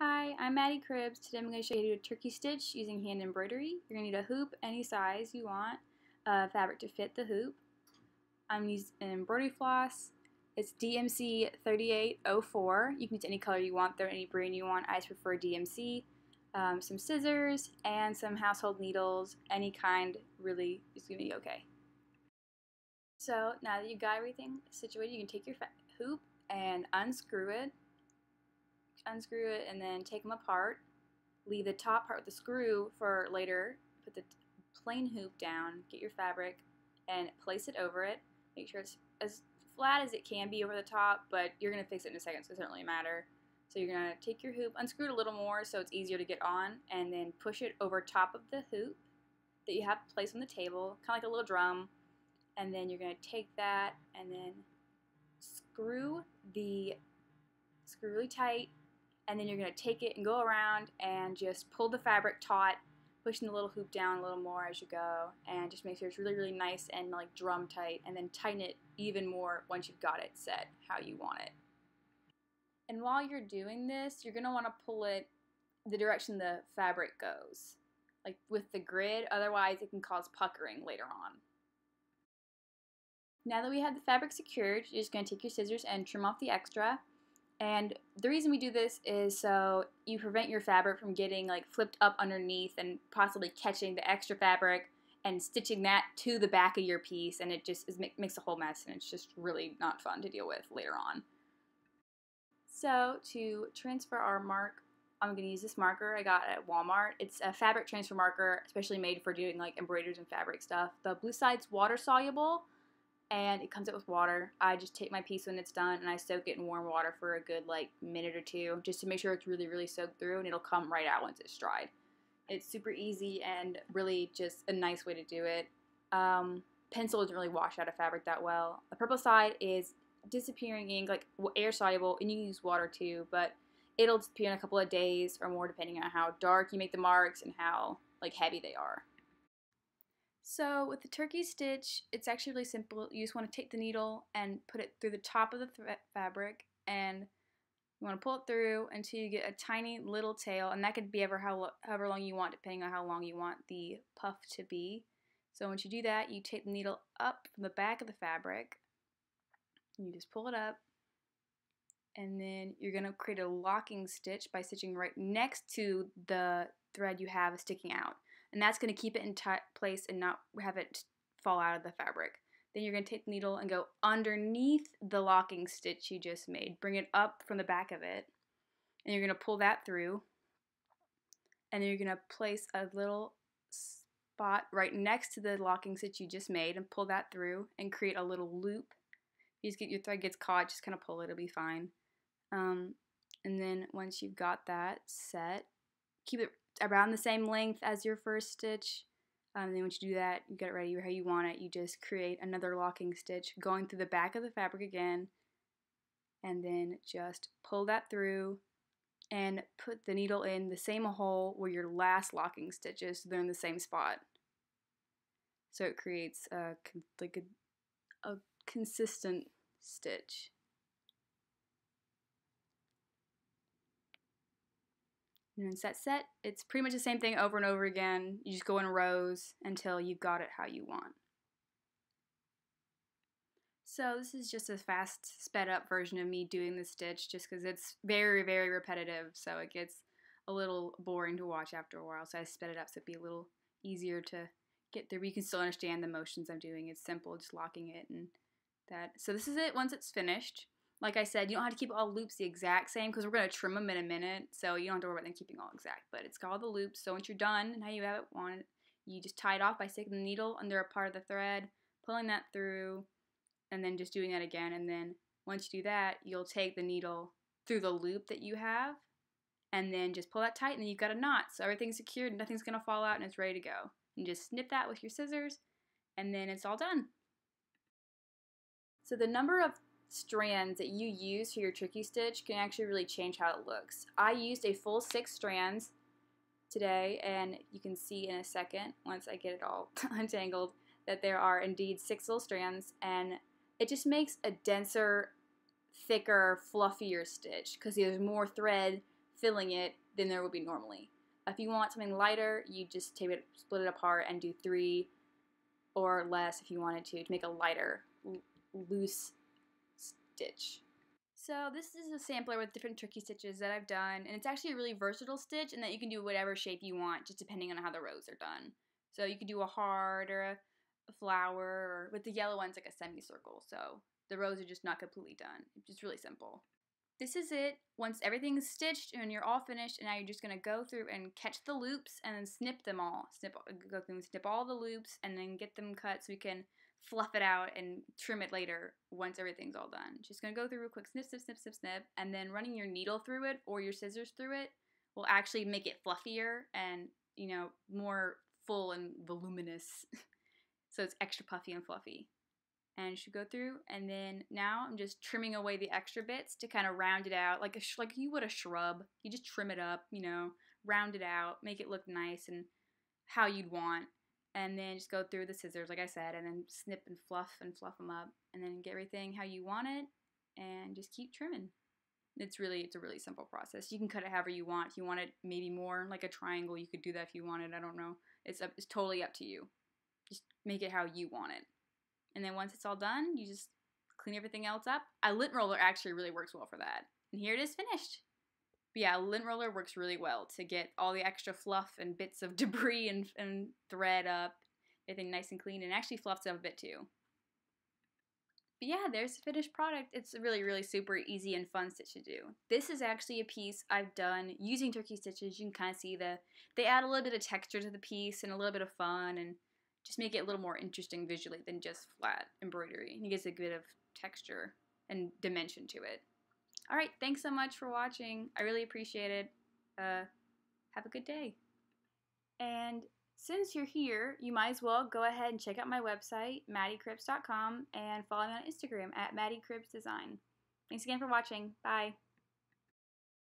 Hi, I'm Maddie Cribbs. Today I'm going to show you how to do a turkey stitch using hand embroidery. You're going to need a hoop any size you want, fabric to fit the hoop. I'm using an embroidery floss. It's DMC 3804. You can use any color you want there, any brand you want. I just prefer DMC. Some scissors and some household needles. Any kind really is going to be okay. So now that you've got everything situated, you can take your hoop and unscrew it and then take them apart. Leave the top part with the screw for later. Put the plain hoop down, get your fabric, and place it over it. Make sure it's as flat as it can be over the top, but you're going to fix it in a second, so it doesn't really matter. So you're going to take your hoop, unscrew it a little more so it's easier to get on, and then push it over top of the hoop that you have placed on the table, kind of like a little drum. And then you're going to take that and then screw really tight, and then you're going to take it and go around and just pull the fabric taut, pushing the little hoop down a little more as you go, and just make sure it's really, really nice and like drum tight, and then tighten it even more once you've got it set how you want it. And while you're doing this, you're going to want to pull it the direction the fabric goes, like with the grid, otherwise it can cause puckering later on. Now that we have the fabric secured, you're just going to take your scissors and trim off the extra. And the reason we do this is so you prevent your fabric from getting like flipped up underneath and possibly catching the extra fabric and stitching that to the back of your piece, and it just makes a whole mess, and it's just really not fun to deal with later on. So to transfer our mark, I'm going to use this marker I got at Walmart. It's a fabric transfer marker, especially made for doing like embroideries and fabric stuff. The blue side's water soluble, and it comes out with water. I just take my piece when it's done and I soak it in warm water for a good like minute or two just to make sure it's really, really soaked through, and it'll come right out once it's dried. It's super easy and really just a nice way to do it. Pencil doesn't really wash out of fabric that well. The purple side is disappearing ink, like air soluble, and you can use water too, but it'll disappear in a couple of days or more depending on how dark you make the marks and how like heavy they are. So with the turkey stitch, it's actually really simple. You just want to take the needle and put it through the top of the fabric, and you want to pull it through until you get a tiny little tail, and that could be however long you want, depending on how long you want the puff to be. So once you do that, you take the needle up from the back of the fabric, and you just pull it up, and then you're going to create a locking stitch by stitching right next to the thread you have sticking out. And that's going to keep it in place and not have it fall out of the fabric. Then you're going to take the needle and go underneath the locking stitch you just made. Bring it up from the back of it, and you're going to pull that through. And then you're going to place a little spot right next to the locking stitch you just made and pull that through and create a little loop. You just get your thread gets caught, just kind of pull it, it'll be fine. And then once you've got that set, keep it around the same length as your first stitch. And then once you do that, you get it ready how you want it. You just create another locking stitch going through the back of the fabric again, and then just pull that through and put the needle in the same hole where your last locking stitch is, so they're in the same spot. So it creates a consistent stitch. And once that's set, it's pretty much the same thing over and over again. You just go in rows until you've got it how you want. So this is just a fast, sped up version of me doing the stitch, just because it's very, very repetitive, so it gets a little boring to watch after a while. So I sped it up so it'd be a little easier to get through, but you can still understand the motions I'm doing. It's simple, just locking it and that. So this is it once it's finished. Like I said, you don't have to keep all the loops the exact same because we're going to trim them in a minute, so you don't have to worry about them keeping all exact, but it's got all the loops. So once you're done and how you have it wanted, you just tie it off by sticking the needle under a part of the thread, pulling that through, and then just doing that again. And then once you do that, you'll take the needle through the loop that you have, and then just pull that tight, and then you've got a knot. So everything's secured, nothing's going to fall out, and it's ready to go. You just snip that with your scissors, and then it's all done. So the number of strands that you use for your turkey stitch can actually really change how it looks. I used a full 6 strands today, and you can see in a second, once I get it all untangled, that there are indeed 6 little strands, and it just makes a denser, thicker, fluffier stitch because there's more thread filling it than there would be normally. If you want something lighter, you just split it apart and do 3 or less if you wanted to make a lighter, loose stitch. So this is a sampler with different turkey stitches that I've done, and it's actually a really versatile stitch in that you can do whatever shape you want, just depending on how the rows are done. So you could do a heart or a flower, or with the yellow ones like a semicircle. So the rows are just not completely done. It's just really simple. This is it. Once everything's stitched and you're all finished, and now you're just going to go through and catch the loops and then snip them all. Go through and snip all the loops and then get them cut so we can fluff it out and trim it later once everything's all done. Just going to go through real quick, snip, snip, snip, snip, snip, and then running your needle through it or your scissors through it will actually make it fluffier and, you know, more full and voluminous. So it's extra puffy and fluffy. And you should go through, and then now I'm just trimming away the extra bits to kind of round it out, like you would a shrub. You just trim it up, you know, round it out, make it look nice and how you'd want, and then just go through the scissors, like I said, and then snip and fluff them up, and then get everything how you want it, and just keep trimming. It's a really simple process. You can cut it however you want. If you want it maybe more like a triangle, you could do that if you wanted. I don't know. It's totally up to you. Just make it how you want it. And then once it's all done, you just clean everything else up. A lint roller actually really works well for that. And here it is finished. But yeah, a lint roller works really well to get all the extra fluff and bits of debris and thread up, everything nice and clean, and actually fluffs up a bit too. But yeah, there's the finished product. It's really super easy and fun stitch to do. This is actually a piece I've done using turkey stitches. You can kind of see they add a little bit of texture to the piece and a little bit of fun, and just make it a little more interesting visually than just flat embroidery. It gives a bit of texture and dimension to it. Alright, thanks so much for watching. I really appreciate it. Have a good day. And since you're here, you might as well go ahead and check out my website, maddiecribs.com, and follow me on Instagram at maddiecribsdesign. Thanks again for watching. Bye.